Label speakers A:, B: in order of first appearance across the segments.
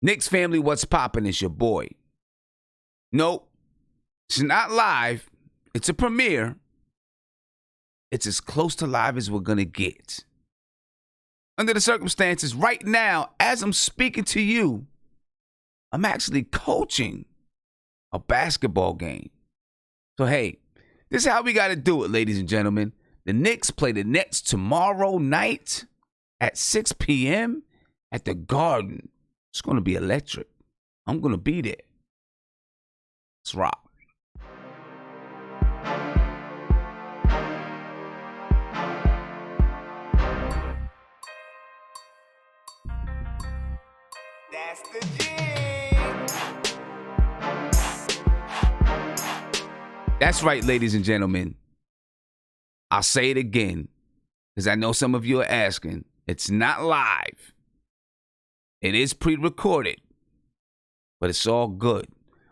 A: Knicks family, what's poppin'? It's your boy. Nope, it's not live. It's a premiere. It's as close to live as we're going to get. Under the circumstances, right now, as I'm speaking to you, I'm actually coaching a basketball game. So, hey, this is how we got to do it, ladies and gentlemen. The Knicks play the Nets tomorrow night at 6 p.m. at the Garden. It's going to be electric. I'm going to be there. Let's rock. That's the jig. That's right, ladies and gentlemen. I'll say it again, because I know some of you are asking. It's not live. It is pre-recorded, but it's all good.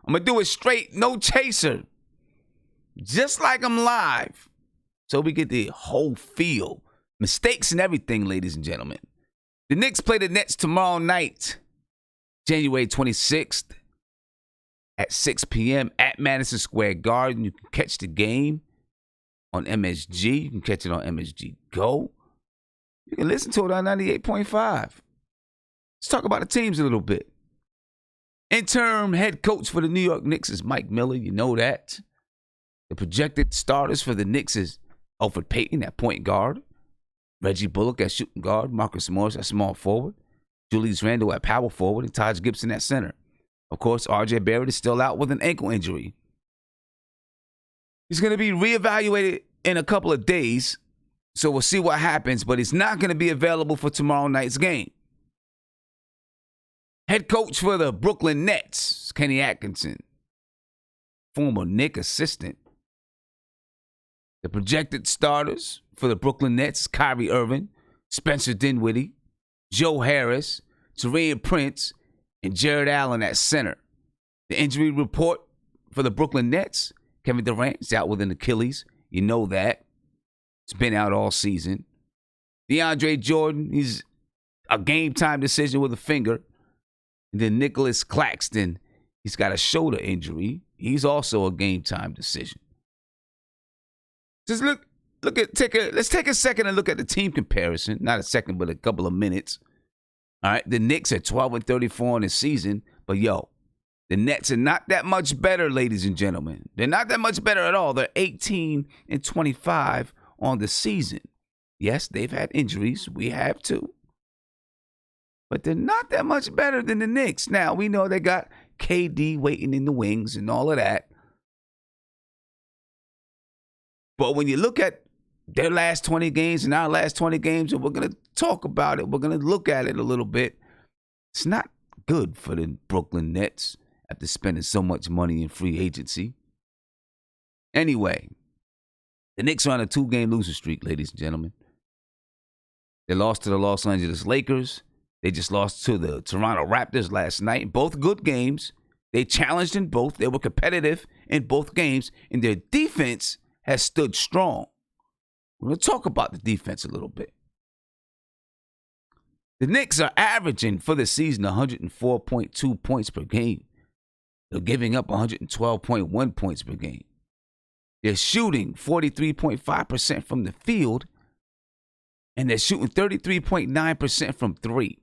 A: I'm going to do it straight, no chaser, just like I'm live, so we get the whole feel. Mistakes and everything, ladies and gentlemen. The Knicks play the Nets tomorrow night, January 26th at 6 p.m. at Madison Square Garden. You can catch the game on MSG. You can catch it on MSG Go. You can listen to it on 98.5. Let's talk about the teams a little bit. Interim head coach for the New York Knicks is Mike Miller. You know that. The projected starters for the Knicks is Elfrid Payton at point guard, Reggie Bullock at shooting guard, Marcus Morris at small forward, Julius Randle at power forward, and Taj Gibson at center. Of course, R.J. Barrett is still out with an ankle injury. He's going to be reevaluated in a couple of days, so we'll see what happens, but he's not going to be available for tomorrow night's game. Head coach for the Brooklyn Nets, Kenny Atkinson, former Knick assistant. The projected starters for the Brooklyn Nets, Kyrie Irving, Spencer Dinwiddie, Joe Harris, Taurean Prince, and Jared Allen at center. The injury report for the Brooklyn Nets, Kevin Durant is out with an Achilles. You know that. He's been out all season. DeAndre Jordan, he's a game-time decision with a finger. And then Nicholas Claxton, he's got a shoulder injury. He's also a game-time decision. Just let's take a second and look at the team comparison. Not a second, but a couple of minutes. All right, the Knicks are 12-34 in the season, but the Nets are not that much better, ladies and gentlemen. They're not that much better at all. They're 18-25 on the season. Yes, they've had injuries. We have too. But they're not that much better than the Knicks. Now, we know they got KD waiting in the wings and all of that. But when you look at their last 20 games and our last 20 games, and we're going to talk about it, we're going to look at it a little bit, it's not good for the Brooklyn Nets after spending so much money in free agency. Anyway, the Knicks are on a 2-game losing streak, ladies and gentlemen. They lost to the Los Angeles Lakers. They just lost to the Toronto Raptors last night. Both good games. They challenged in both. They were competitive in both games. And their defense has stood strong. We're going to talk about the defense a little bit. The Knicks are averaging for the season 104.2 points per game. They're giving up 112.1 points per game. They're shooting 43.5% from the field. And they're shooting 33.9% from three.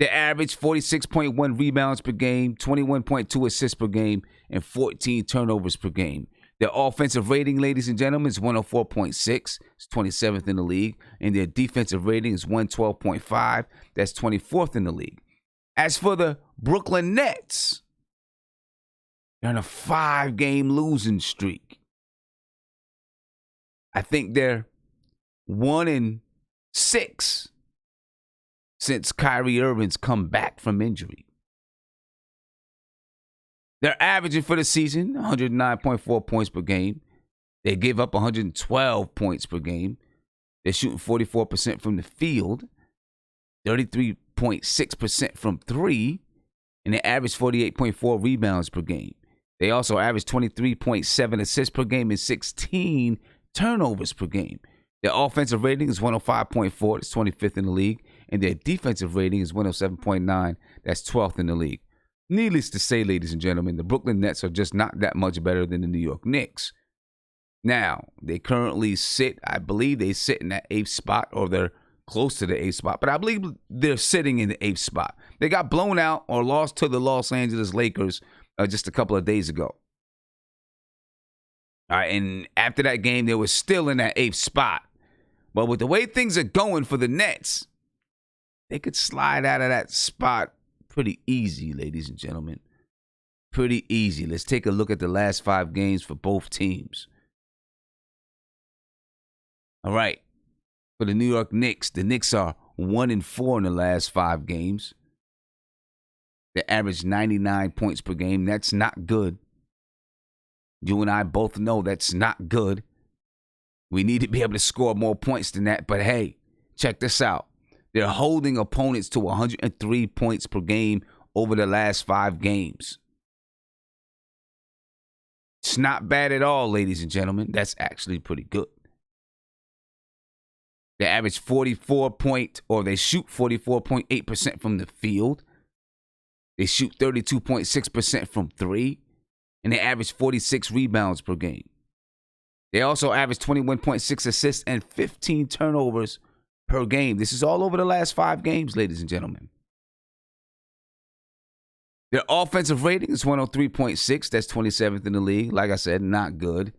A: They average 46.1 rebounds per game, 21.2 assists per game, and 14 turnovers per game. Their offensive rating, ladies and gentlemen, is 104.6. It's 27th in the league. And their defensive rating is 112.5. That's 24th in the league. As for the Brooklyn Nets, they're on a 5-game losing streak. I think they're 1-6 since Kyrie Irving's come back from injury. They're averaging for the season 109.4 points per game. They give up 112 points per game. They're shooting 44% from the field, 33.6% from three, and they average 48.4 rebounds per game. They also average 23.7 assists per game and 16 turnovers per game. Their offensive rating is 105.4. It's 25th in the league. and their defensive rating is 107.9. That's 12th in the league. Needless to say, ladies and gentlemen, the Brooklyn Nets are just not that much better than the New York Knicks. Now, they currently sit, I believe they sit in that 8th spot, or they're close to the 8th spot, but I believe they're sitting in the 8th spot. They got blown out or lost to the Los Angeles Lakers just a couple of days ago. All right, and after that game, they were still in that 8th spot. But with the way things are going for the Nets, they could slide out of that spot pretty easy, ladies and gentlemen. Pretty easy. Let's take a look at the last 5 games for both teams. All right. For the New York Knicks, the Knicks are 1-4 in the last 5 games. They average 99 points per game. That's not good. You and I both know that's not good. We need to be able to score more points than that. But hey, check this out. They're holding opponents to 103 points per game over the last 5 games. It's not bad at all, ladies and gentlemen. That's actually pretty good. They average they shoot 44.8% from the field. They shoot 32.6% from 3. And they average 46 rebounds per game. They also average 21.6 assists and 15 turnovers per game. This is all over the last 5 games, ladies and gentlemen. Their offensive rating is 103.6. That's 27th in the league. Like I said, not good.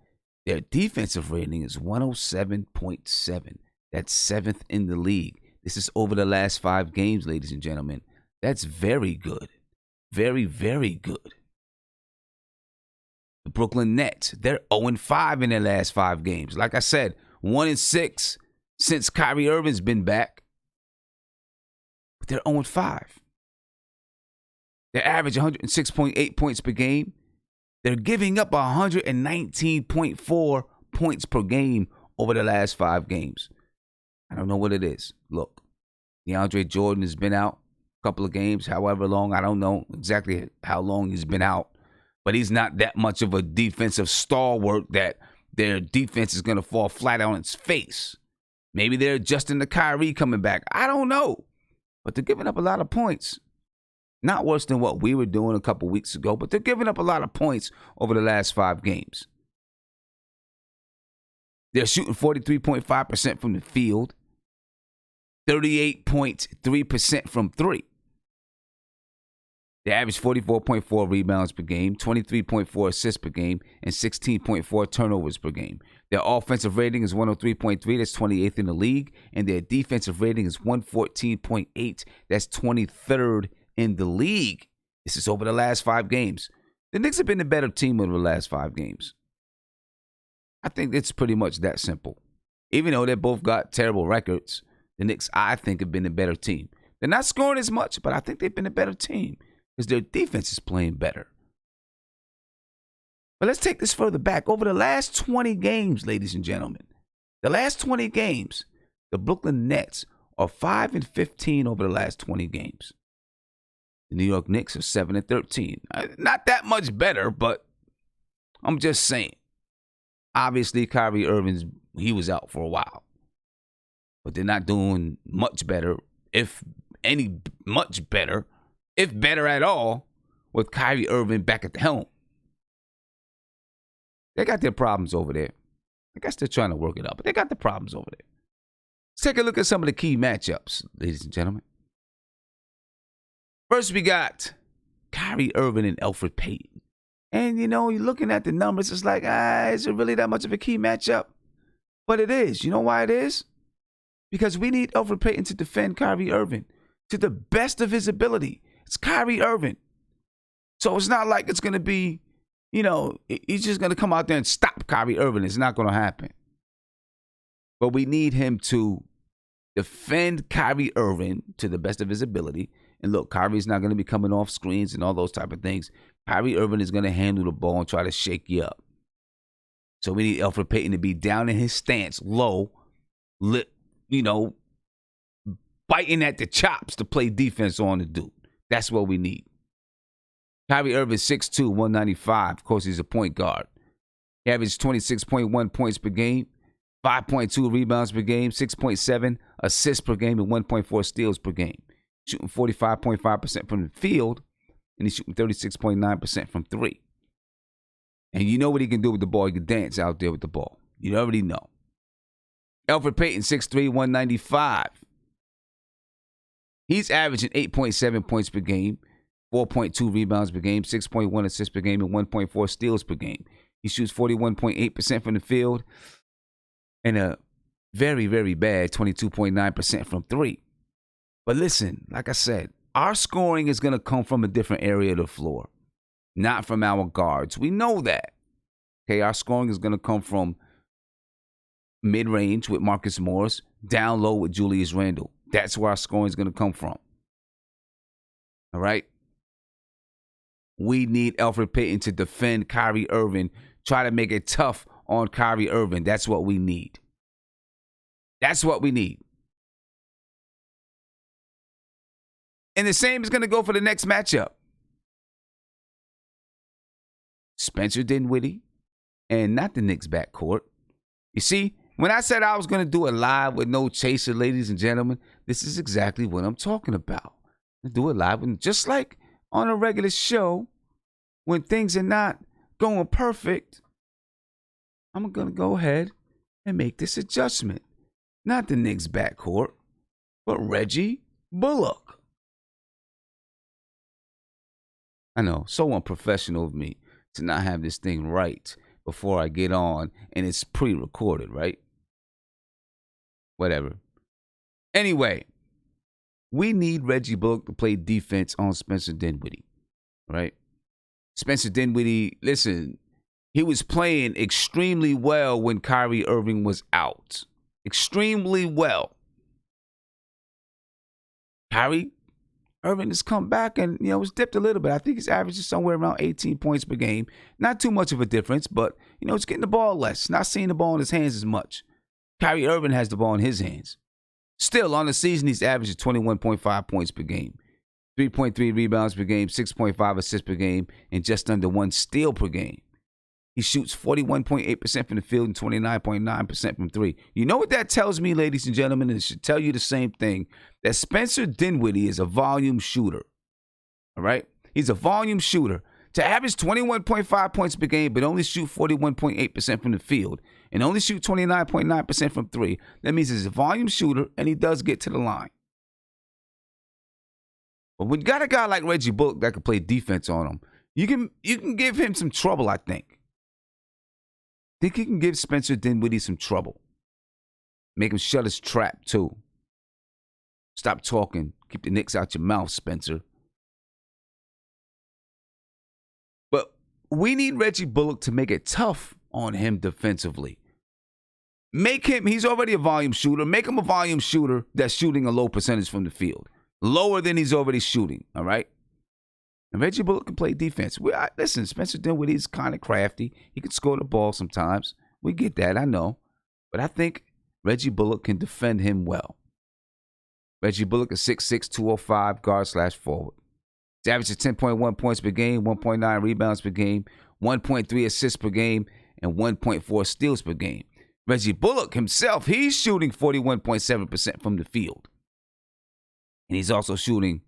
A: Their defensive rating is 107.7. That's 7th in the league. This is over the last 5 games, ladies and gentlemen. That's very good. Very, very good. The Brooklyn Nets, they're 0-5 in their last 5 games. Like I said, 1-6 since Kyrie Irving's been back. But they're 0-5. They average 106.8 points per game. They're giving up 119.4 points per game over the last 5 games. I don't know what it is. Look, DeAndre Jordan has been out a couple of games, however long. I don't know exactly how long he's been out. But he's not that much of a defensive stalwart that their defense is going to fall flat on its face. Maybe they're adjusting to Kyrie coming back. I don't know. But they're giving up a lot of points. Not worse than what we were doing a couple weeks ago, but they're giving up a lot of points over the last 5 games. They're shooting 43.5% from the field, 38.3% from 3. They average 44.4 rebounds per game, 23.4 assists per game, and 16.4 turnovers per game. Their offensive rating is 103.3. That's 28th in the league. And their defensive rating is 114.8. That's 23rd in the league. This is over the last 5 games. The Knicks have been the better team over the last 5 games. I think it's pretty much that simple. Even though they both got terrible records, the Knicks, I think, have been the better team. They're not scoring as much, but I think they've been a better team because their defense is playing better. But let's take this further back. Over the last 20 games, ladies and gentlemen, the last 20 games, the Brooklyn Nets are 5-15 over the last 20 games. The New York Knicks are 7-13. Not that much better, but I'm just saying. Obviously, Kyrie Irving, he was out for a while. But they're not doing much better, if better at all, with Kyrie Irving back at the helm. They got their problems over there. I guess they're trying to work it out, but they got the problems over there. Let's take a look at some of the key matchups, ladies and gentlemen. First, we got Kyrie Irving and Elfrid Payton. And, you know, you're looking at the numbers, it's like, is it really that much of a key matchup? But it is. You know why it is? Because we need Elfrid Payton to defend Kyrie Irving to the best of his ability. It's Kyrie Irving. So it's not like it's going to be, you know, he's just going to come out there and stop Kyrie Irving. It's not going to happen. But we need him to defend Kyrie Irving to the best of his ability. And look, Kyrie's not going to be coming off screens and all those type of things. Kyrie Irving is going to handle the ball and try to shake you up. So we need Elfrid Payton to be down in his stance, low, you know, biting at the chops to play defense on the dude. That's what we need. Kyrie Irving, 6'2", 195. Of course, he's a point guard. He averages 26.1 points per game, 5.2 rebounds per game, 6.7 assists per game, and 1.4 steals per game. Shooting 45.5% from the field, and he's shooting 36.9% from three. And you know what he can do with the ball. He can dance out there with the ball. You already know. Elfrid Payton, 6'3", 195. He's averaging 8.7 points per game, 4.2 rebounds per game, 6.1 assists per game, and 1.4 steals per game. He shoots 41.8% from the field and a very, very bad 22.9% from three. But listen, like I said, our scoring is going to come from a different area of the floor, not from our guards. We know that. Okay, our scoring is going to come from mid-range with Marcus Morris, down low with Julius Randle. That's where our scoring is going to come from. All right? We need Elfrid Payton to defend Kyrie Irving, try to make it tough on Kyrie Irving. That's what we need. That's what we need. And the same is going to go for the next matchup. Spencer Dinwiddie and not the Knicks backcourt. You see, when I said I was going to do it live with no chaser, ladies and gentlemen, this is exactly what I'm talking about. Do it live, and just like on a regular show, when things are not going perfect, I'm going to go ahead and make this adjustment. Not the Knicks backcourt, but Reggie Bullock. I know, so unprofessional of me to not have this thing right before I get on, and it's pre-recorded, right? Whatever. Anyway, we need Reggie Bullock to play defense on Spencer Dinwiddie, right? Spencer Dinwiddie, listen, he was playing extremely well when Kyrie Irving was out. Extremely well. Kyrie Irving has come back and, it's dipped a little bit. I think his average is somewhere around 18 points per game. Not too much of a difference, but, it's getting the ball less. Not seeing the ball in his hands as much. Kyrie Irving has the ball in his hands. Still, on the season, he's averaging 21.5 points per game, 3.3 rebounds per game, 6.5 assists per game, and just under 1 steal per game. He shoots 41.8% from the field and 29.9% from three. You know what that tells me, ladies and gentlemen? And it should tell you the same thing, that Spencer Dinwiddie is a volume shooter. All right? He's a volume shooter. To average 21.5 points per game, but only shoot 41.8% from the field and only shoot 29.9% from three, that means he's a volume shooter and he does get to the line. But when you got a guy like Reggie Bullock that can play defense on him, you can give him some trouble, I think. Think he can give Spencer Dinwiddie some trouble. Make him shut his trap, too. Stop talking. Keep the Knicks out your mouth, Spencer. But we need Reggie Bullock to make it tough on him defensively. Make him, he's already a volume shooter. Make him a volume shooter that's shooting a low percentage from the field. Lower than he's already shooting, all right? And Reggie Bullock can play defense. Listen, Spencer Dinwiddie is kind of crafty. He can score the ball sometimes. We get that, I know. But I think Reggie Bullock can defend him well. Reggie Bullock is 6'6", 205, guard/forward. He's averaging 10.1 points per game, 1.9 rebounds per game, 1.3 assists per game, and 1.4 steals per game. Reggie Bullock himself, he's shooting 41.7% from the field. And he's also shooting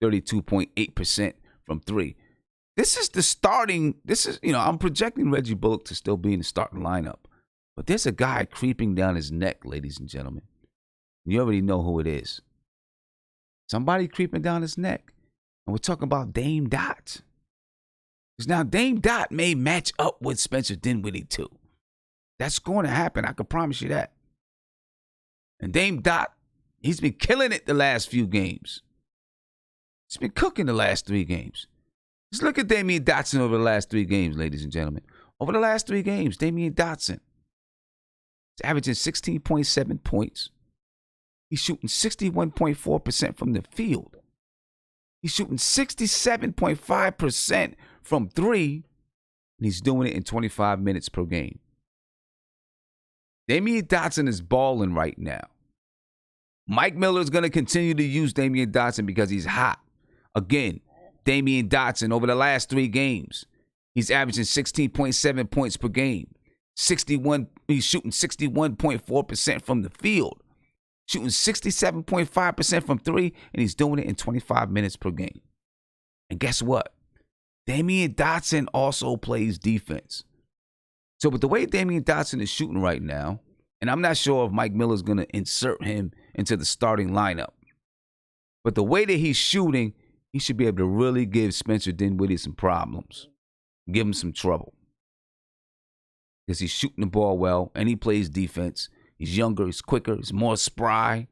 A: 32.8% from three. I'm projecting Reggie Bullock to still be in the starting lineup. But there's a guy creeping down his neck, ladies and gentlemen. You already know who it is. Somebody creeping down his neck. And we're talking about Dame Dot. Because now Dame Dot may match up with Spencer Dinwiddie too. That's going to happen. I can promise you that. And Dame Dot, he's been killing it the last few games. He's been cooking the last 3 games. Just look at Damian Dotson over the last 3 games, ladies and gentlemen. Over the last 3 games, Damian Dotson is averaging 16.7 points. He's shooting 61.4% from the field. He's shooting 67.5% from three, and he's doing it in 25 minutes per game. Damian Dotson is balling right now. Mike Miller is going to continue to use Damian Dotson because he's hot. Again, Damian Dotson over the last 3 games, he's averaging 16.7 points per game, He's shooting 61.4% from the field, shooting 67.5% from three, and he's doing it in 25 minutes per game. And guess what? Damian Dotson also plays defense. So with the way Damian Dotson is shooting right now, and I'm not sure if Mike Miller's going to insert him into the starting lineup, but the way that he's shooting, he should be able to really give Spencer Dinwiddie some problems, give him some trouble. Because he's shooting the ball well, and he plays defense. He's younger, he's quicker, he's more spry.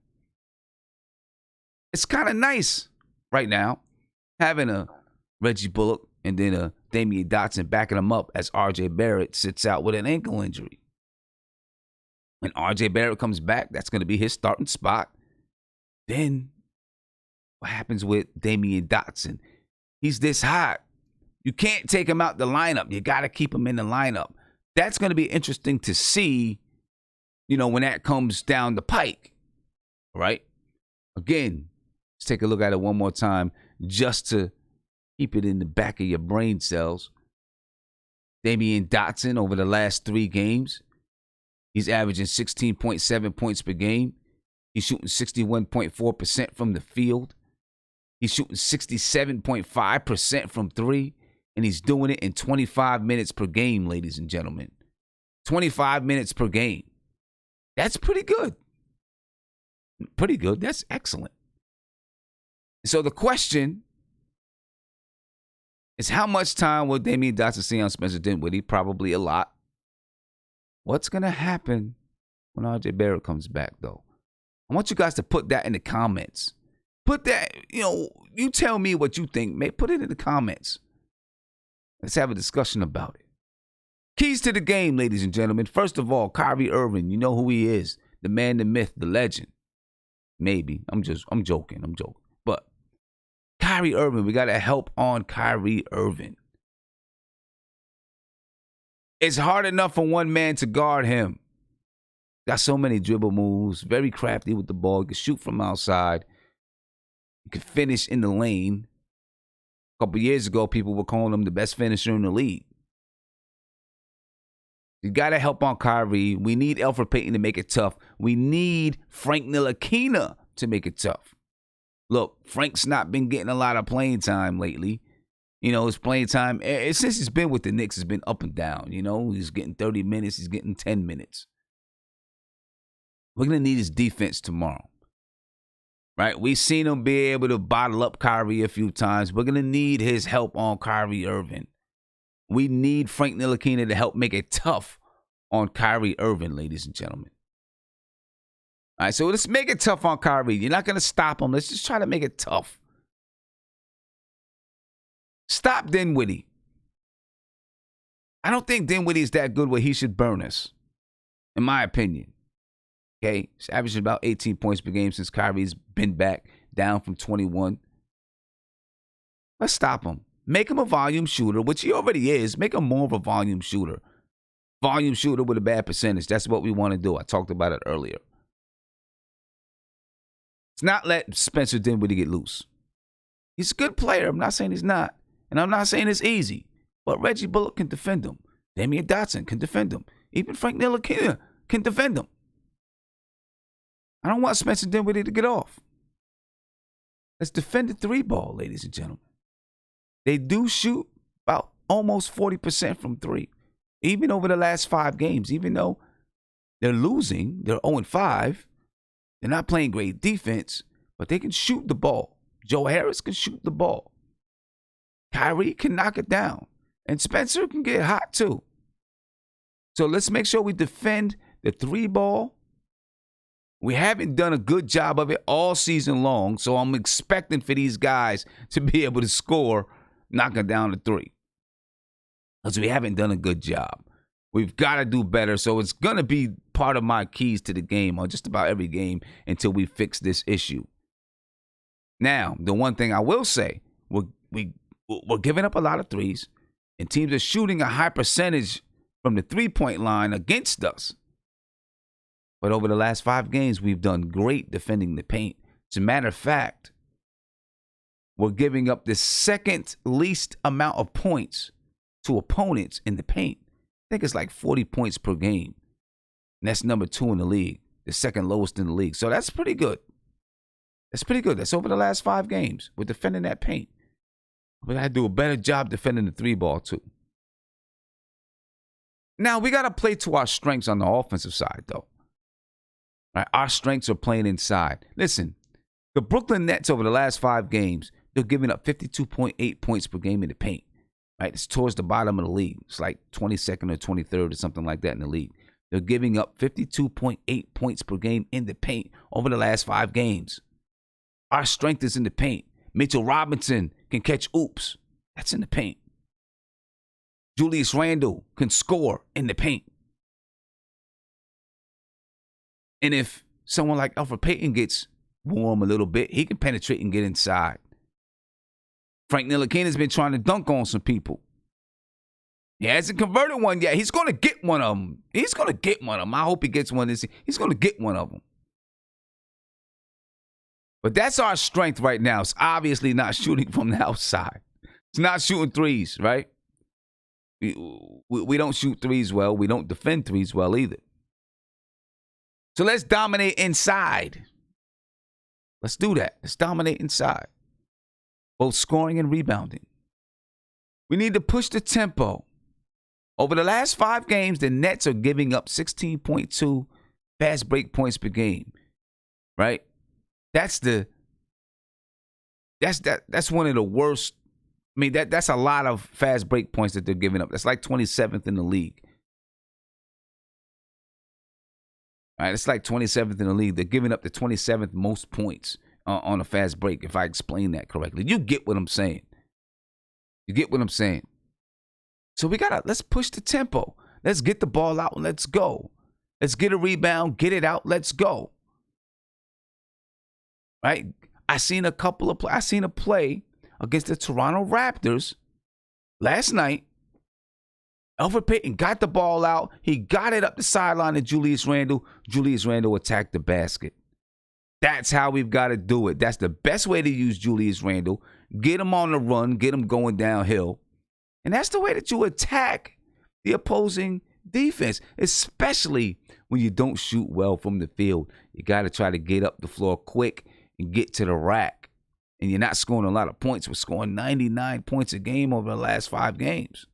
A: It's kind of nice right now having a Reggie Bullock and then a Damian Dotson backing him up as R.J. Barrett sits out with an ankle injury. When R.J. Barrett comes back, that's going to be his starting spot. Then what happens with Damian Dotson? He's this hot. You can't take him out the lineup. You got to keep him in the lineup. That's going to be interesting to see, when that comes down the pike, right? Again, let's take a look at it one more time just to keep it in the back of your brain cells. Damian Dotson over the last 3 games, he's averaging 16.7 points per game. He's shooting 61.4% from the field. He's shooting 67.5% from three. And he's doing it in 25 minutes per game, ladies and gentlemen. 25 minutes per game. That's pretty good. Pretty good. That's excellent. So the question is, how much time will Damian Dotson see on Spencer Dinwiddie? Probably a lot. What's going to happen when R.J. Barrett comes back, though? I want you guys to put that in the comments. Put that, you tell me what you think. Put it in the comments. Let's have a discussion about it. Keys to the game, ladies and gentlemen. First of all, Kyrie Irving. You know who he is. The man, the myth, the legend. Maybe. I'm joking. But Kyrie Irving, we got to help on Kyrie Irving. It's hard enough for one man to guard him. Got so many dribble moves. Very crafty with the ball. He can shoot from outside. He can finish in the lane. A couple years ago, people were calling him the best finisher in the league. You got to help on Kyrie. We need Elfrid Payton to make it tough. We need Frank Ntilikina to make it tough. Look, Frank's not been getting a lot of playing time lately. His playing time, since he's been with the Knicks, has been up and down. He's getting 30 minutes. He's getting 10 minutes. We're going to need his defense tomorrow. Right? We've seen him be able to bottle up Kyrie a few times. We're going to need his help on Kyrie Irving. We need Frank Ntilikina to help make it tough on Kyrie Irving, ladies and gentlemen. All right, so let's make it tough on Kyrie. You're not going to stop him. Let's just try to make it tough. Stop Dinwiddie. I don't think Dinwiddie is that good where he should burn us, in my opinion. Okay, he's averaging about 18 points per game since Kyrie's been back, down from 21. Let's stop him. Make him a volume shooter, which he already is. Make him more of a volume shooter. Volume shooter with a bad percentage. That's what we want to do. I talked about it earlier. Let's not let Spencer Dinwiddie get loose. He's a good player. I'm not saying he's not. And I'm not saying it's easy. But Reggie Bullock can defend him. Damian Dotson can defend him. Even Frank Ntilikina can defend him. I don't want Spencer Dinwiddie to get off. Let's defend the 3-ball, ladies and gentlemen. They do shoot about almost 40% from 3. Even over the last 5 games. Even though they're losing, they're 0-5. They're not playing great defense, but they can shoot the ball. Joe Harris can shoot the ball. Kyrie can knock it down. And Spencer can get hot too. So let's make sure we defend the 3-ball. We haven't done a good job of it all season long, so I'm expecting for these guys to be able to score, knocking down the 3. Because we haven't done a good job. We've got to do better, so it's going to be part of my keys to the game on just about every game until we fix this issue. Now, the one thing I will say, we're giving up a lot of threes, and teams are shooting a high percentage from the three-point line against us. But over the last 5 games, we've done great defending the paint. As a matter of fact, we're giving up the second least amount of points to opponents in the paint. think it's like 40 points per game. And that's number 2 in the league, the second lowest in the league. So that's pretty good. That's pretty good. That's over the last 5 games. We're defending that paint. We got to do a better job defending the 3-ball, too. Now, we got to play to our strengths on the offensive side, though. Right? Our strengths are playing inside. Listen, the Brooklyn Nets over the last 5 games, they're giving up 52.8 points per game in the paint. Right? It's towards the bottom of the league. It's like 22nd or 23rd or something like that in the league. They're giving up 52.8 points per game in the paint over the last 5 games. Our strength is in the paint. Mitchell Robinson can catch oops. That's in the paint. Julius Randle can score in the paint. And if someone like Elfrid Payton gets warm a little bit, he can penetrate and get inside. Frank Ntilikina has been trying to dunk on some people. He hasn't converted one yet. He's going to get one of them. He's going to get one of them. I hope he gets one this year. He's going to get one of them. But that's our strength right now. It's obviously not shooting from the outside. It's not shooting threes, right? We don't shoot threes well. We don't defend threes well either. So let's dominate inside. Let's do that. Let's dominate inside. Both scoring and rebounding. We need to push the tempo. Over the last 5 games, the Nets are giving up 16.2 fast break points per game. Right? That's one of the worst. I mean, that's a lot of fast break points that they're giving up. That's like 27th in the league. All right, it's like 27th in the league. They're giving up the 27th most points on a fast break, if I explain that correctly. You get what I'm saying. You get what I'm saying. So let's push the tempo. Let's get the ball out and let's go. Let's get a rebound, get it out, let's go. Right? I seen a play against the Toronto Raptors last night. Elfrid Payton got the ball out. He got it up the sideline to Julius Randle. Julius Randle attacked the basket. That's how we've got to do it. That's the best way to use Julius Randle. Get him on the run. Get him going downhill. And that's the way that you attack the opposing defense, especially when you don't shoot well from the field. You got to try to get up the floor quick and get to the rack. And you're not scoring a lot of points. We're scoring 99 points a game over the last 5 games.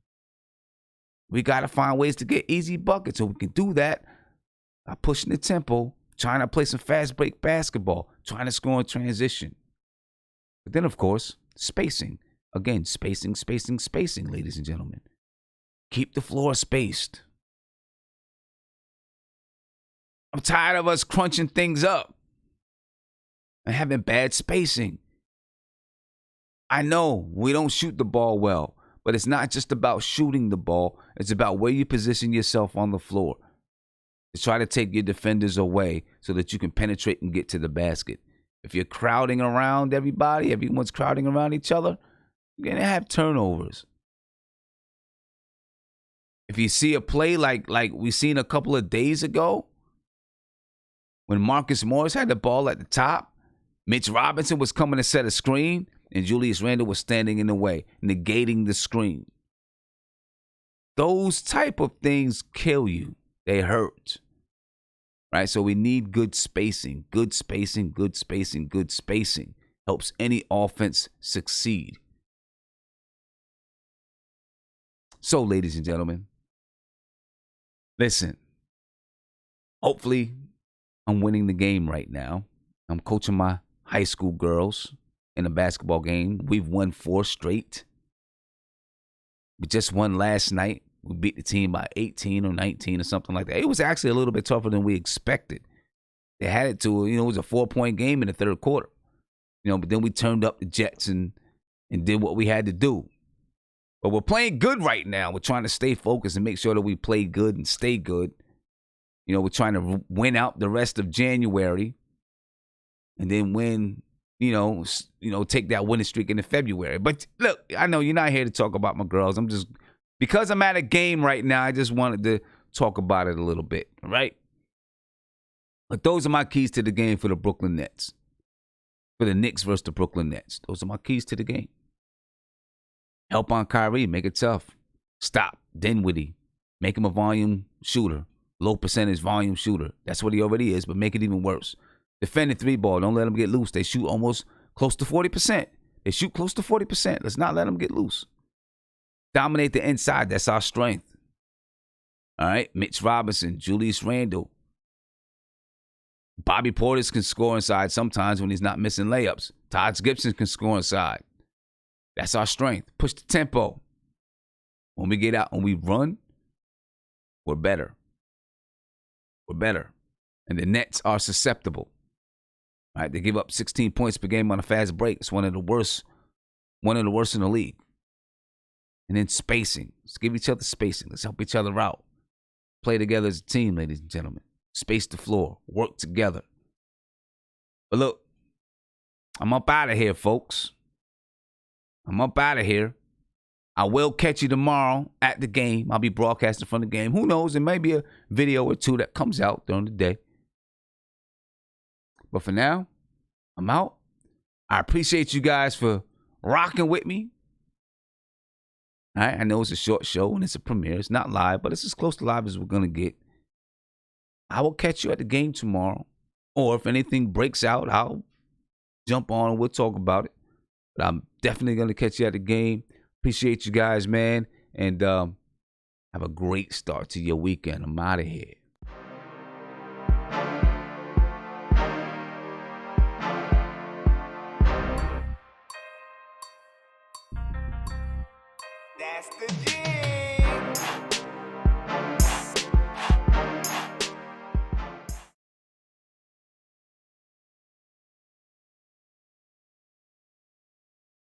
A: We got to find ways to get easy buckets. So we can do that by pushing the tempo, trying to play some fast break basketball, trying to score in transition. But then, of course, spacing. Again, spacing, ladies and gentlemen. Keep the floor spaced. I'm tired of us crunching things up and having bad spacing. I know we don't shoot the ball well, but it's not just about shooting the ball. It's about where you position yourself on the floor to try to take your defenders away so that you can penetrate and get to the basket. If you're crowding around everyone's crowding around each other, you're going to have turnovers. If you see a play like we seen a couple of days ago, when Marcus Morris had the ball at the top, Mitch Robinson was coming to set a screen, and Julius Randle was standing in the way, negating the screen. Those type of things kill you. They hurt. Right? So we need good spacing. Good spacing helps any offense succeed. So, ladies and gentlemen, listen. Hopefully, I'm winning the game right now. I'm coaching my high school girls in a basketball game. We've won 4 straight. We just won last night. We beat the team by 18 or 19 or something like that. It was actually a little bit tougher than we expected. They had it to, it was a 4-point game in the third quarter. But then we turned up the Jets and did what we had to do. But we're playing good right now. We're trying to stay focused and make sure that we play good and stay good. We're trying to win out the rest of January and then win, take that winning streak into February. But look, I know you're not here to talk about my girls. Because I'm at a game right now, I just wanted to talk about it a little bit, right? But those are my keys to the game for the Brooklyn Nets. For the Knicks versus the Brooklyn Nets. Those are my keys to the game. Help on Kyrie, make it tough. Stop Dinwiddie. Make him a volume shooter, low percentage volume shooter. That's what he already is, but make it even worse. Defend the three ball. Don't let them get loose. They shoot almost close to 40%. They shoot close to 40%. Let's not let them get loose. Dominate the inside. That's our strength. All right? Mitch Robinson, Julius Randle. Bobby Portis can score inside sometimes when he's not missing layups. Todd Gibson can score inside. That's our strength. Push the tempo. When we get out and we run, we're better. We're better. And the Nets are susceptible. All right? They give up 16 points per game on a fast break. It's one of the worst in the league. And then spacing. Let's give each other spacing. Let's help each other out. Play together as a team, ladies and gentlemen. Space the floor. Work together. But look, I'm up out of here, folks. I'm up out of here. I will catch you tomorrow at the game. I'll be broadcasting from the game. Who knows? There may be a video or two that comes out during the day. But for now, I'm out. I appreciate you guys for rocking with me. All right, I know it's a short show and it's a premiere. It's not live, but it's as close to live as we're going to get. I will catch you at the game tomorrow. Or if anything breaks out, I'll jump on and we'll talk about it. But I'm definitely going to catch you at the game. Appreciate you guys, man. And have a great start to your weekend. I'm out of here.
B: That's the G.